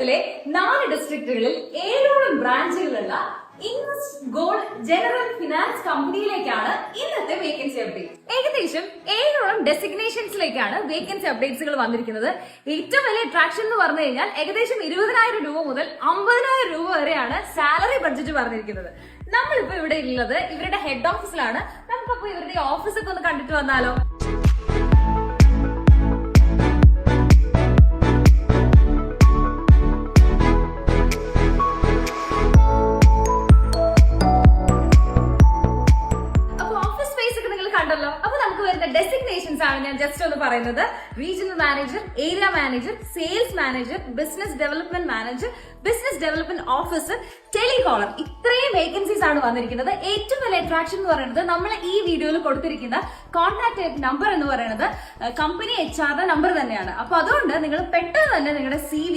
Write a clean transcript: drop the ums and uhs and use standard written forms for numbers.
കേരളത്തിലെ 4 ഡിസ്ട്രിക്റ്റുകളിൽ 7ഓളം ബ്രാഞ്ചുകളുള്ള invest gold general finance കമ്പനിയിലേക്കാണ് ഇന്നത്തെ vacancy update. ഏകദേശം 7ഓളം ഡെസിഗ്നേഷൻസിലേക്കാണ് വേക്കൻസി അപ്ഡേറ്റ്സുകൾ വന്നിരിക്കുന്നത്. ഏറ്റവും വലിയ അട്രാക്ഷൻ എന്ന് പറഞ്ഞു കഴിഞ്ഞാൽ ഏകദേശം 20,000 രൂപ മുതൽ 50,000 രൂപ വരെയാണ് സാലറി ബഡ്ജറ്റ് പറഞ്ഞിരിക്കുന്നത്. നമ്മളിപ്പോ ഇവിടെ ഉള്ളത് ഇവരുടെ ഹെഡ് ഓഫീസിലാണ്. നമുക്കപ്പോ ഇവരുടെ ഓഫീസൊക്കെ ഒന്ന് കണ്ടിട്ട് വന്നാലോ? കണ്ടല്ലോ. അപ്പൊ നമുക്ക് വരുന്ന ഡെസിഗ്നേഷൻസ് ആണ് ഞാൻ ജസ്റ്റ് ഒന്ന് പറയുന്നത്. Regional manager, area manager, sales manager, business development manager, business development officer, telecaller. ഇത്രയും വേക്കൻസീസ് ആണ് വന്നിരിക്കുന്നത്. ഏറ്റവും വലിയ അട്രാക്ഷൻ എന്ന് പറയുന്നത് നമ്മൾ ഈ വീഡിയോയിൽ കൊടുത്തിരിക്കുന്ന കോൺടാക്ട് നമ്പർ എന്ന് പറയുന്നത് കമ്പനി HR നമ്പർ തന്നെയാണ്. അപ്പൊ അതുകൊണ്ട് നിങ്ങൾ പെട്ടെന്ന് തന്നെ നിങ്ങളുടെ CV